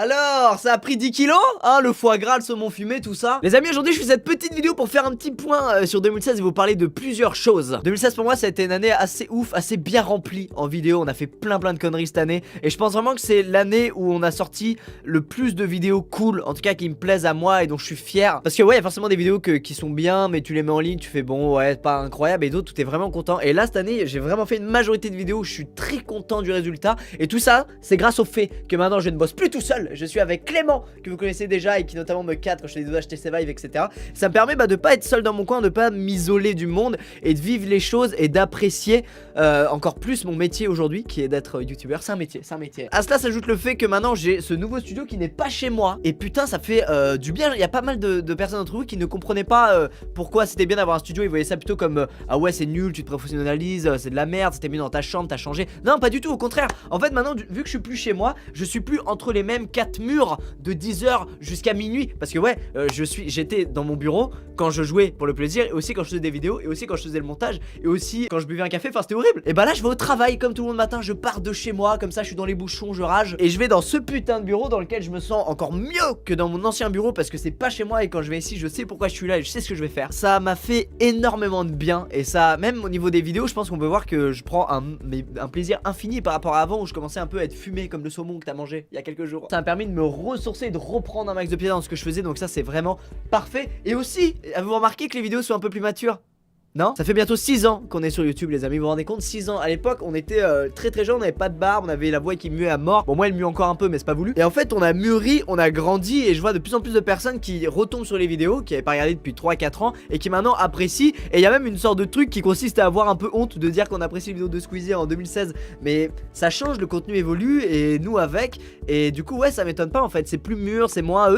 Alors, ça a pris 10 kilos, hein, le foie gras, le saumon fumé, tout ça. Les amis, aujourd'hui, je fais cette petite vidéo pour faire un petit point sur 2016 et vous parler de plusieurs choses. 2016 pour moi, ça a été une année assez ouf, assez bien remplie en vidéo. On a fait plein de conneries cette année. Et je pense vraiment que c'est l'année où on a sorti le plus de vidéos cool, en tout cas qui me plaisent à moi et dont je suis fier. Parce que ouais, il y a forcément des vidéos qui sont bien, mais tu les mets en ligne, tu fais bon, ouais, pas incroyable. Et d'autres, tu es vraiment content. Et là, cette année, j'ai vraiment fait une majorité de vidéos où je suis très content du résultat. Et tout ça, c'est grâce au fait que maintenant, je ne bosse plus tout seul. Je suis avec Clément, que vous connaissez déjà et qui notamment me cadre quand je fais des vidéos HTC Vive, etc. Ça me permet de pas être seul dans mon coin, de pas m'isoler du monde et de vivre les choses et d'apprécier encore plus mon métier aujourd'hui qui est d'être youtubeur. C'est un métier, c'est un métier. À cela s'ajoute le fait que maintenant j'ai ce nouveau studio qui n'est pas chez moi. Et putain, ça fait du bien. Il y a pas mal de personnes d'entre vous qui ne comprenaient pas pourquoi c'était bien d'avoir un studio. Ils voyaient ça plutôt comme ah ouais, c'est nul, tu te professionnalises, c'est de la merde, c'était mieux dans ta chambre, t'as changé. Non, pas du tout, au contraire. En fait, maintenant, vu que je suis plus chez moi, je suis plus entre les mêmes 4 murs de 10h jusqu'à minuit. Parce que ouais, j'étais dans mon bureau quand je jouais pour le plaisir, et aussi quand je faisais des vidéos, et aussi quand je faisais le montage, et aussi quand je buvais un café. Enfin, c'était horrible. Et bah là, je vais au travail comme tout le monde matin. Je pars de chez moi, comme ça, je suis dans les bouchons, je rage, et je vais dans ce putain de bureau dans lequel je me sens encore mieux que dans mon ancien bureau parce que c'est pas chez moi. Et quand je vais ici, je sais pourquoi je suis là et je sais ce que je vais faire. Ça m'a fait énormément de bien. Et ça, même au niveau des vidéos, je pense qu'on peut voir que je prends un plaisir infini par rapport à avant où je commençais un peu à être fumé comme le saumon que t'as mangé il y a quelques jours. Ça m'a permis de me ressourcer et de reprendre un max de pied dans ce que je faisais. Donc ça, c'est vraiment parfait. Et aussi, avez-vous remarqué que les vidéos sont un peu plus matures? Non? Ça fait bientôt 6 ans qu'on est sur YouTube, les amis, vous vous rendez compte? 6 ans. À l'époque, on était très jeune, on n'avait pas de barbe, on avait la voix qui muait à mort. Bon, moi, elle mue encore un peu, mais c'est pas voulu. Et en fait, on a mûri, on a grandi, et je vois de plus en plus de personnes qui retombent sur les vidéos, qui n'avaient pas regardé depuis 3-4 ans, et qui maintenant apprécient. Et il y a même une sorte de truc qui consiste à avoir un peu honte de dire qu'on apprécie les vidéos de Squeezie en 2016. Mais ça change, le contenu évolue, et nous avec. Et du coup, ouais, ça m'étonne pas en fait. C'est plus mûr, c'est moins.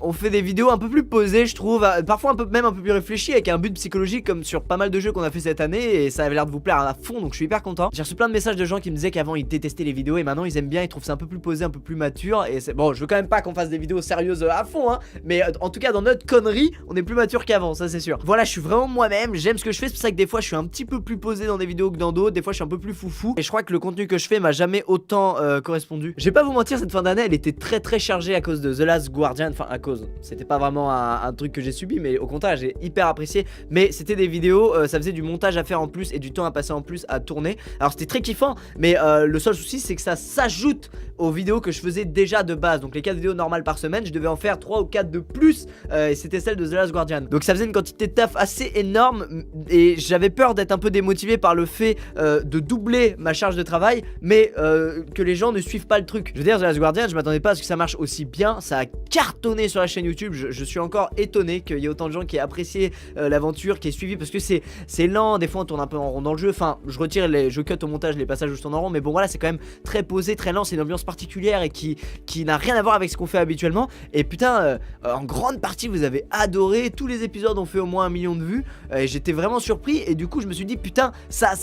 On fait des vidéos un peu plus posées, je trouve, parfois même un peu plus réfléchies, avec un but psychologique comme sur pas mal de jeux qu'on a fait cette année. Et ça avait l'air de vous plaire à fond, donc je suis hyper content. J'ai reçu plein de messages de gens qui me disaient qu'avant ils détestaient les vidéos et maintenant ils aiment bien, ils trouvent ça un peu plus posé, un peu plus mature. Et c'est bon, je veux quand même pas qu'on fasse des vidéos sérieuses à fond, hein, mais en tout cas dans notre connerie, on est plus mature qu'avant, ça c'est sûr. Voilà, je suis vraiment moi-même, j'aime ce que je fais, c'est pour ça que des fois je suis un petit peu plus posé dans des vidéos que dans d'autres, des fois je suis un peu plus foufou. Et je crois que le contenu que je fais m'a jamais autant correspondu. Je vais pas vous mentir, cette fin d'année elle était très chargée à cause de The Last Guardian, enfin à cause, c'était pas vraiment un truc que j'ai subi, mais au contraire j'ai hyper apprécié. Mais c'était des vidéos, ça faisait du montage à faire en plus et du temps à passer en plus à tourner. Alors c'était très kiffant, mais le seul souci c'est que ça s'ajoute aux vidéos que je faisais déjà de base. Donc les 4 vidéos normales par semaine, je devais en faire 3 ou 4 de plus, et c'était celle de The Last Guardian. Donc ça faisait une quantité de taf assez énorme, et j'avais peur d'être un peu démotivé par le fait de doubler ma charge de travail, mais que les gens ne suivent pas le truc. Je veux dire, The Last Guardian, je m'attendais pas à ce que ça marche aussi bien. Ça a cartonné sur la chaîne YouTube. Je suis encore étonné qu'il y ait autant de gens qui aient apprécié l'aventure, qui aient suivi, parce que c'est lent, des fois on tourne un peu en rond dans le jeu. Enfin, je cut au montage les passages où je tourne en rond, mais bon voilà, c'est quand même très posé, très lent, c'est une ambiance particulière et qui n'a rien à voir avec ce qu'on fait habituellement. Et putain, en grande partie vous avez adoré, tous les épisodes ont fait au moins 1 million de vues, et j'étais vraiment surpris. Et du coup je me suis dit putain, ça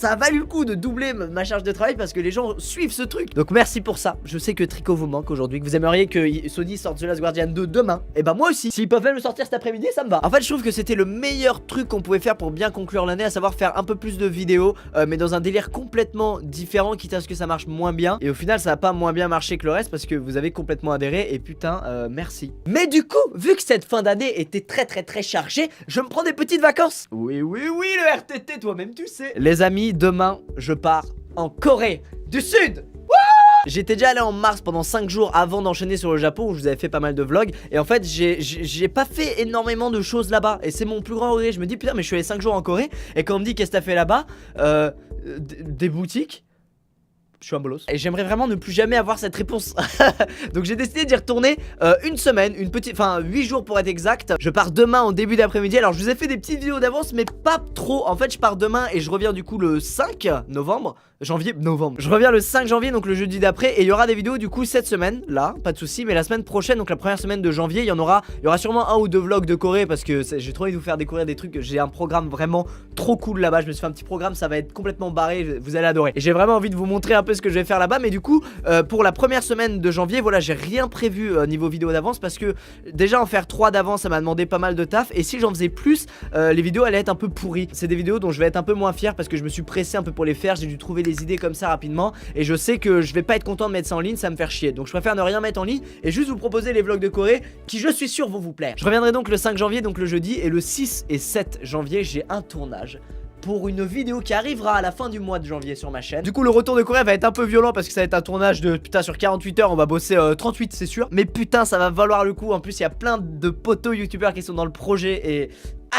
a valu le coup de doubler ma charge de travail parce que les gens suivent ce truc. Donc merci pour ça. Je sais que Trico vous manque aujourd'hui, que vous aimeriez que Sony sorte The Last Guardian 2 demain, et bah moi aussi, s'ils peuvent même le sortir cet après-midi, ça me va. En fait je trouve que c'était le meilleur truc qu'on pouvait faire pour bien conclure l'année, à savoir faire un peu plus de vidéos, mais dans un délire complètement différent, quitte à ce que ça marche moins bien. Et au final ça a pas moins bien marché que le reste parce que vous avez complètement adhéré, et putain merci. Mais du coup, vu que cette fin d'année était très chargée, je me prends des petites vacances. Oui le RTT, toi-même tu sais. Les amis, demain je pars en Corée du Sud. J'étais déjà allé en mars pendant 5 jours avant d'enchaîner sur le Japon où je vous avais fait pas mal de vlogs. Et en fait j'ai pas fait énormément de choses là-bas, et c'est mon plus grand regret. Je me dis putain, mais je suis allé 5 jours en Corée, et quand on me dit qu'est-ce que t'as fait là-bas, des boutiques. Je suis un bolos. Et j'aimerais vraiment ne plus jamais avoir cette réponse. Donc j'ai décidé d'y retourner une semaine, 8 jours pour être exact. Je pars demain en début d'après-midi. Alors je vous ai fait des petites vidéos d'avance, mais pas trop. En fait je pars demain et je reviens du coup le 5 novembre. Je reviens le 5 janvier, donc le jeudi d'après. Et il y aura des vidéos du coup cette semaine, là, pas de souci. Mais la semaine prochaine, donc la première semaine de janvier, il y aura sûrement 1 ou 2 vlogs de Corée, parce que j'ai trop envie de vous faire découvrir des trucs. J'ai un programme vraiment trop cool là-bas. Je me suis fait un petit programme, ça va être complètement barré, vous allez adorer. Et j'ai vraiment envie de vous montrer un peu peu ce que je vais faire là-bas. Mais du coup pour la première semaine de janvier, voilà, j'ai rien prévu niveau vidéo d'avance, parce que déjà en faire 3 d'avance ça m'a demandé pas mal de taf. Et si j'en faisais plus, les vidéos allaient être un peu pourries. C'est des vidéos dont je vais être un peu moins fier, parce que je me suis pressé un peu pour les faire. J'ai dû trouver les idées comme ça rapidement, et je sais que je vais pas être content de mettre ça en ligne, ça va me faire chier. Donc je préfère ne rien mettre en ligne et juste vous proposer les vlogs de Corée qui, je suis sûr, vont vous plaire. Je reviendrai donc le 5 janvier, donc le jeudi, et le 6 et 7 janvier j'ai un tournage pour une vidéo qui arrivera à la fin du mois de janvier sur ma chaîne. Du coup le retour de Corée va être un peu violent, parce que ça va être un tournage de putain sur 48 heures. On va bosser 38 c'est sûr, mais putain ça va valoir le coup. En plus il y a plein de potos youtubeurs qui sont dans le projet, et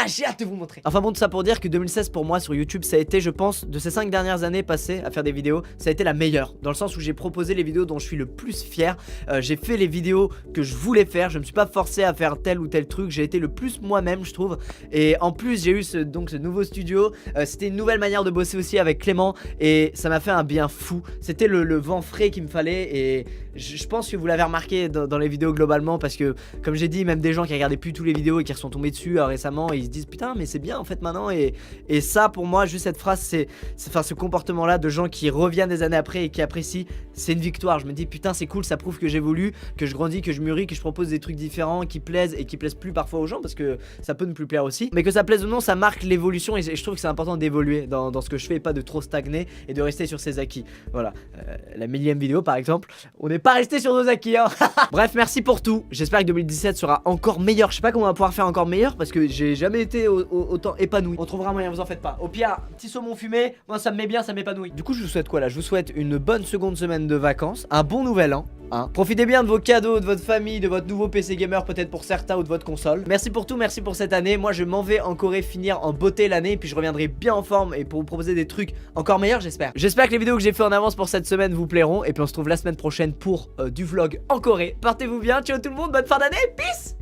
j'ai hâte de vous montrer. Enfin bon, tout ça pour dire que 2016 pour moi sur YouTube, ça a été, je pense, de ces 5 dernières années passées à faire des vidéos, ça a été la meilleure, dans le sens où j'ai proposé les vidéos dont je suis le plus fier. J'ai fait les vidéos que je voulais faire, je me suis pas forcé à faire tel ou tel truc, j'ai été le plus moi-même, je trouve. Et en plus j'ai eu ce nouveau studio, c'était une nouvelle manière de bosser aussi avec Clément, et ça m'a fait un bien fou. C'était le vent frais qu'il me fallait, et je pense que vous l'avez remarqué dans les vidéos globalement, parce que comme j'ai dit, même des gens qui regardaient plus tous les vidéos et qui sont tombés dessus récemment, ils se disent putain mais c'est bien en fait maintenant. Et ça pour moi, juste cette phrase, enfin ce comportement là de gens qui reviennent des années après et qui apprécient, c'est une victoire. Je me dis putain c'est cool, ça prouve que j'évolue, que je grandis, que je mûris, que je propose des trucs différents qui plaisent et qui plaisent plus parfois aux gens, parce que ça peut ne plus plaire aussi, mais que ça plaise ou non, ça marque l'évolution. Et je trouve que c'est important d'évoluer dans ce que je fais, et pas de trop stagner et de rester sur ses acquis. Voilà, la 1000e vidéo par exemple, on n'est pas resté sur nos acquis hein. Bref, merci pour tout, j'espère que 2017 sera encore meilleur. Je sais pas comment on va pouvoir faire encore meilleur, parce que j'ai jamais été autant épanoui. On trouvera moyen, vous en faites pas. Au pire, petit saumon fumé, moi ça me met bien, ça m'épanouit. Du coup je vous souhaite quoi là? Je vous souhaite une bonne seconde semaine de vacances, un bon nouvel an hein. Profitez bien de vos cadeaux, de votre famille, de votre nouveau PC gamer peut-être pour certains, ou de votre console. Merci pour tout, merci pour cette année. Moi je m'en vais en Corée finir en beauté l'année, puis je reviendrai bien en forme et pour vous proposer des trucs encore meilleurs, j'espère. J'espère que les vidéos que j'ai fait en avance pour cette semaine vous plairont, et puis on se retrouve la semaine prochaine pour du vlog en Corée. Portez-vous bien, ciao tout le monde, bonne fin d'année, peace.